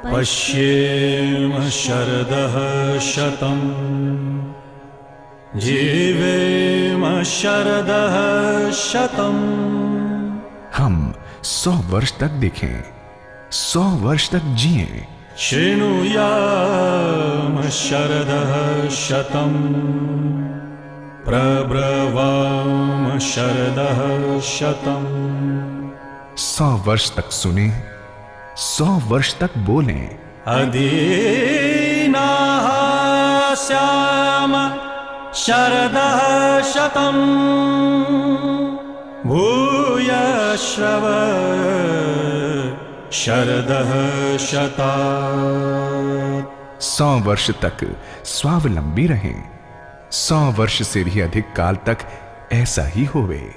पश्येम शरदः शतम् जीवेम शरदः शतम्। हम 100 वर्ष तक देखें, 100 वर्ष तक जिएं। शृणुयाम शरदः शतम् प्रब्रवाम शरदः शतम्। 100 वर्ष तक सुने, 100 वर्ष तक बोलें। अदीनाः स्याम शरदः शतम् भूयश्रव शरदः शतात्। 100 वर्ष तक स्वावलंबी रहें, 100 वर्ष से भी अधिक काल तक ऐसा ही होवे।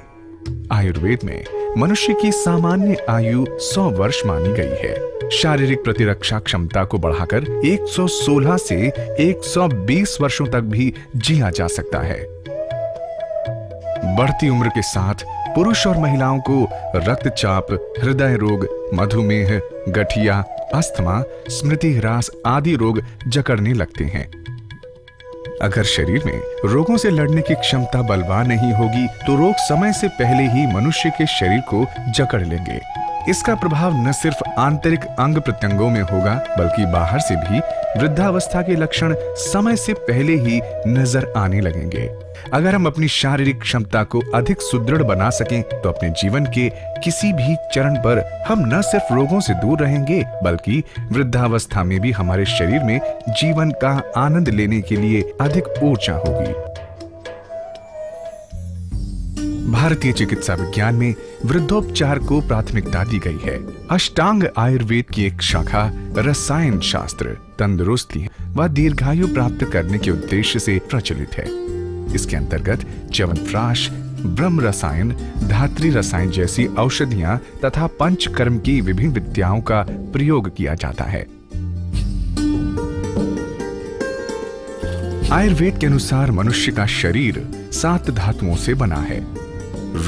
आयुर्वेद में मनुष्य की सामान्य आयु 100 वर्ष मानी गई है। शारीरिक प्रतिरक्षा क्षमता को बढ़ाकर 116 से 120 वर्षों तक भी जिया जा सकता है। बढ़ती उम्र के साथ पुरुष और महिलाओं को रक्तचाप, हृदय रोग, मधुमेह, गठिया, अस्थमा, स्मृति ह्रास आदि रोग जकड़ने लगते हैं। अगर शरीर में रोगों से लड़ने की क्षमता बलवान नहीं होगी तो रोग समय से पहले ही मनुष्य के शरीर को जकड़ लेंगे। इसका प्रभाव न सिर्फ आंतरिक अंग प्रत्यंगों में होगा बल्कि बाहर से भी वृद्धावस्था के लक्षण समय से पहले ही नजर आने लगेंगे। अगर हम अपनी शारीरिक क्षमता को अधिक सुदृढ़ बना सकें तो अपने जीवन के किसी भी चरण पर हम न सिर्फ रोगों से दूर रहेंगे बल्कि वृद्धावस्था में भी हमारे शरीर में जीवन का आनंद लेने के लिए अधिक ऊर्जा होगी। भारतीय चिकित्सा विज्ञान में वृद्धोपचार को प्राथमिकता दी गई है। अष्टांग आयुर्वेद की एक शाखा रसायन शास्त्र तंदुरुस्ती व दीर्घायु प्राप्त करने के उद्देश्य से प्रचलित है। इसके अंतर्गत च्यवनप्राश, ब्रह्म रसायन, धात्री रसायन जैसी औषधियां तथा पंचकर्म की विभिन्न विद्याओं का प्रयोग किया जाता है। आयुर्वेद के अनुसार मनुष्य का शरीर 7 धातुओं से बना है।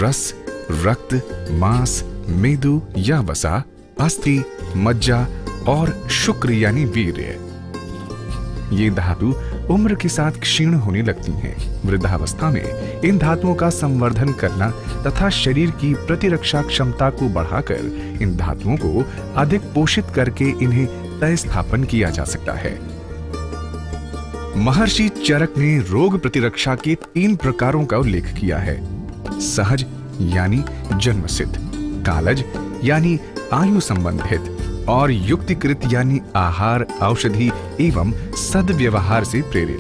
रस, रक्त, मांस, मेदु या वसा, अस्थि, मज्जा और शुक्र यानी वीर्य। ये धातु उम्र के साथ क्षीण होने लगती हैं। वृद्धावस्था में इन धातुओं का संवर्धन करना तथा शरीर की प्रतिरक्षा क्षमता को बढ़ाकर इन धातुओं को अधिक पोषित करके इन्हें तय स्थापन किया जा सकता है। महर्षि चरक ने रोग प्रतिरक्षा के 3 प्रकारों का उल्लेख किया है। सहज यानी जन्मसिद्ध, कालज यानी आयु संबंधित और युक्तिकृत यानी आहार, औषधि एवं सद्व्यवहार से प्रेरित।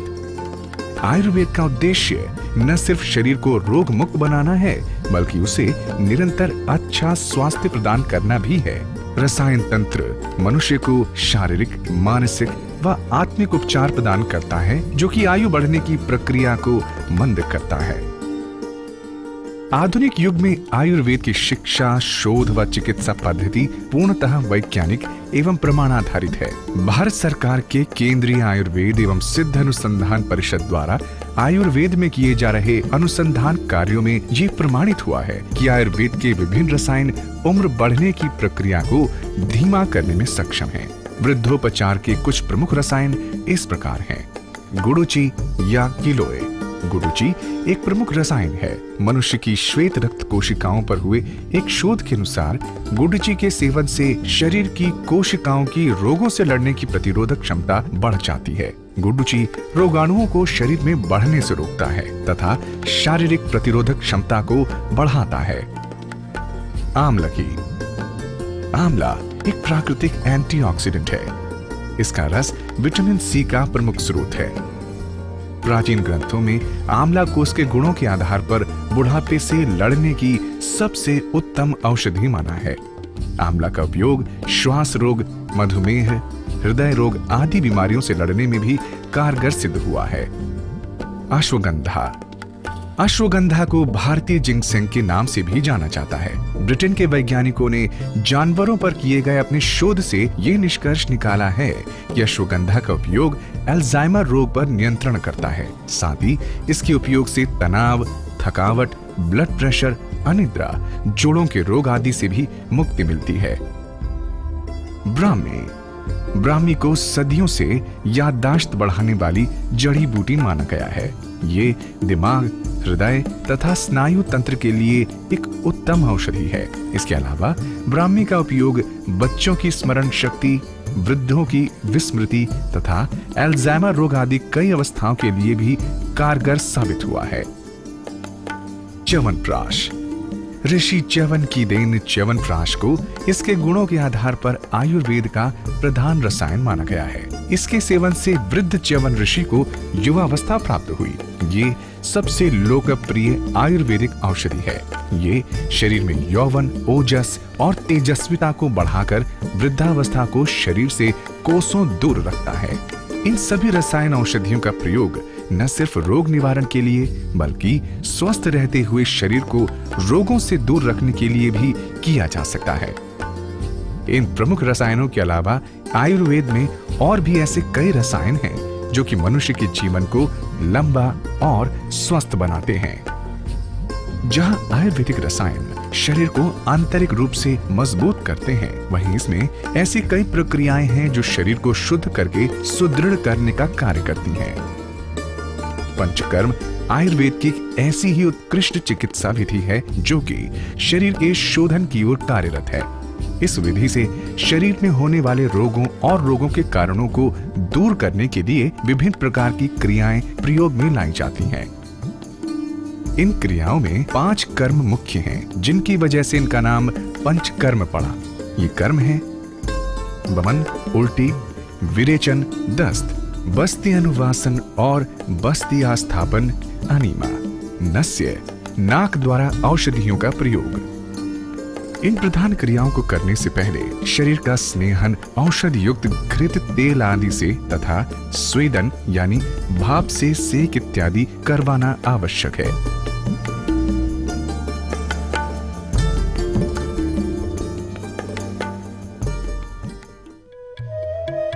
आयुर्वेद का उद्देश्य न सिर्फ शरीर को रोग मुक्त बनाना है बल्कि उसे निरंतर अच्छा स्वास्थ्य प्रदान करना भी है। रसायन तंत्र मनुष्य को शारीरिक, मानसिक व आत्मिक उपचार प्रदान करता है जो कि आयु बढ़ने की प्रक्रिया को मंद करता है। आधुनिक युग में आयुर्वेद की शिक्षा, शोध व चिकित्सा पद्धति पूर्णतः वैज्ञानिक एवं प्रमाणाधारित है। भारत सरकार के केंद्रीय आयुर्वेद एवं सिद्ध अनुसंधान परिषद द्वारा आयुर्वेद में किए जा रहे अनुसंधान कार्यों में ये प्रमाणित हुआ है कि आयुर्वेद के विभिन्न रसायन उम्र बढ़ने की प्रक्रिया को धीमा करने में सक्षम हैं। वृद्धोपचार के कुछ प्रमुख रसायन इस प्रकार हैं। गुडुचि या गिलोय। गुडुचि एक प्रमुख रसायन है। मनुष्य की श्वेत रक्त कोशिकाओं पर हुए एक शोध के अनुसार गुडुचि के सेवन से शरीर की कोशिकाओं की रोगों से लड़ने की प्रतिरोधक क्षमता बढ़ जाती है। गुडुचि रोगाणुओं को शरीर में बढ़ने से रोकता है तथा शारीरिक प्रतिरोधक क्षमता को बढ़ाता है। आमलकी। आंवला एक प्राकृतिक एंटीऑक्सीडेंट है। इसका रस विटामिन सी का प्रमुख स्रोत है। प्राचीन ग्रंथों में आंवला को उसके गुणों के आधार पर बुढ़ापे से लड़ने की सबसे उत्तम औषधि माना है। आंवला का उपयोग श्वास रोग, मधुमेह, हृदय रोग आदि बीमारियों से लड़ने में भी कारगर सिद्ध हुआ है। अश्वगंधा। अश्वगंधा को भारतीय जिंगसेंग के नाम से भी जाना जाता है। ब्रिटेन के वैज्ञानिकों ने जानवरों पर किए गए अपने शोध से ये निष्कर्ष निकाला है कि अश्वगंधा का उपयोग अल्जाइमर रोग पर नियंत्रण करता है। साथ ही इसके उपयोग से तनाव, थकावट, ब्लड प्रेशर, अनिद्रा, जोड़ों के रोग आदि से भी मुक्ति मिलती है। ब्राह्मी। ब्राह्मी को सदियों से याददाश्त बढ़ाने वाली जड़ी बूटी माना गया है। ये दिमाग, हृदय तथा स्नायु तंत्र के लिए एक उत्तम औषधि है। इसके अलावा ब्राह्मी का उपयोग बच्चों की स्मरण शक्ति, वृद्धों की विस्मृति तथा अल्जाइमर रोग आदि कई अवस्थाओं के लिए भी कारगर साबित हुआ है। च्यवनप्राश। ऋषि च्यवन की देन च्यवनप्राश को इसके गुणों के आधार पर आयुर्वेद का प्रधान रसायन माना गया है। इसके सेवन से वृद्ध च्यवन ऋषि को युवावस्था प्राप्त हुई। ये सबसे लोकप्रिय आयुर्वेदिक औषधि है। ये शरीर में यौवन, ओजस और तेजस्विता को बढ़ाकर वृद्धावस्था को शरीर से कोसों दूर रखता है। इन सभी रसायन औषधियों का प्रयोग न सिर्फ रोग निवारण के लिए बल्कि स्वस्थ रहते हुए शरीर को रोगों से दूर रखने के लिए भी किया जा सकता है। इन प्रमुख रसायनों के अलावा आयुर्वेद में और भी ऐसे कई रसायन हैं जो कि मनुष्य के जीवन को लंबा और स्वस्थ बनाते हैं। जहां आयुर्वेदिक रसायन शरीर को आंतरिक रूप से मजबूत करते हैं, वहीं इसमें ऐसी कई प्रक्रियाएं हैं जो शरीर को शुद्ध करके सुदृढ़ करने का कार्य करती हैं। पंचकर्म आयुर्वेद की ऐसी ही उत्कृष्ट चिकित्सा विधि है जो कि शरीर के शोधन की ओर कार्यरत है। इस विधि से शरीर में होने वाले रोगों और रोगों के कारणों को दूर करने के लिए विभिन्न प्रकार की क्रियाएं प्रयोग में लाई जाती हैं। इन क्रियाओं में 5 कर्म मुख्य हैं, जिनकी वजह से इनका नाम पंचकर्म पड़ा। ये कर्म है वमन, उल्टी, विरेचन, दस्त, बस्ती अनुवासन और बस्ती आस्थापन, अनीमा, नस्य, नाक द्वारा औषधियों का प्रयोग। इन प्रधान क्रियाओं को करने से पहले शरीर का स्नेहन औषध युक्त घृत तेल आदि से तथा स्वेदन यानी भाप से सेक इत्यादि करवाना आवश्यक है।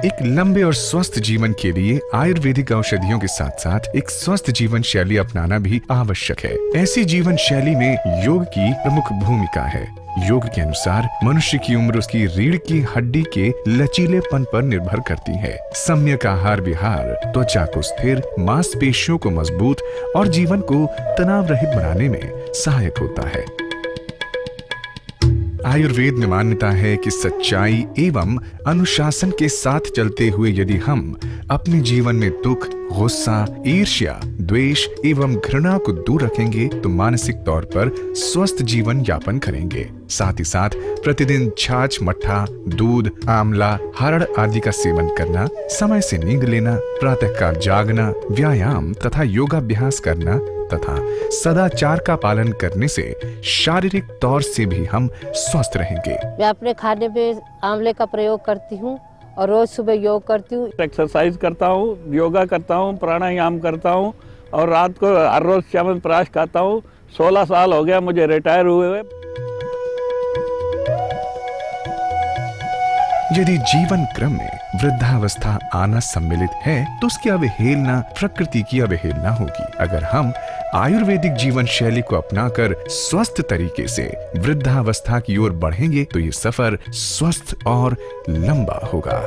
एक लंबे और स्वस्थ जीवन के लिए आयुर्वेदिक औषधियों के साथ साथ एक स्वस्थ जीवन शैली अपनाना भी आवश्यक है। ऐसी जीवन शैली में योग की प्रमुख भूमिका है। योग के अनुसार मनुष्य की उम्र उसकी रीढ़ की हड्डी के लचीलेपन पर निर्भर करती है। सम्यक आहार विहार त्वचा को स्थिर, मांसपेशियों को मजबूत और जीवन को तनाव रहित बनाने में सहायक होता है। आयुर्वेद में मान्यता है कि सच्चाई एवं अनुशासन के साथ चलते हुए यदि हम अपने जीवन में दुख, गुस्सा, ईर्ष्या, द्वेष एवं घृणा को दूर रखेंगे तो मानसिक तौर पर स्वस्थ जीवन यापन करेंगे। साथ ही साथ प्रतिदिन छाछ, मट्ठा, दूध, आंवला, हरड़ आदि का सेवन करना, समय से नींद लेना, प्रातःकाल जागना, व्यायाम तथा योगाभ्यास करना तथा सदाचार का पालन करने से शारीरिक तौर से भी हम स्वस्थ रहेंगे। मैं अपने खाने में आंवले का प्रयोग करती हूँ और रोज सुबह योग करती हूँ। एक्सरसाइज करता हूँ, योगा करता हूँ, प्राणायाम करता हूँ और रात को हर रोज च्यवनप्राश खाता हूँ। 16 साल हो गया मुझे रिटायर हुए। यदि जीवन क्रम में वृद्धावस्था आना सम्मिलित है तो उसकी अवहेलना प्रकृति की अवहेलना होगी। अगर हम आयुर्वेदिक जीवन शैली को अपनाकर स्वस्थ तरीके से वृद्धावस्था की ओर बढ़ेंगे तो ये सफर स्वस्थ और लंबा होगा।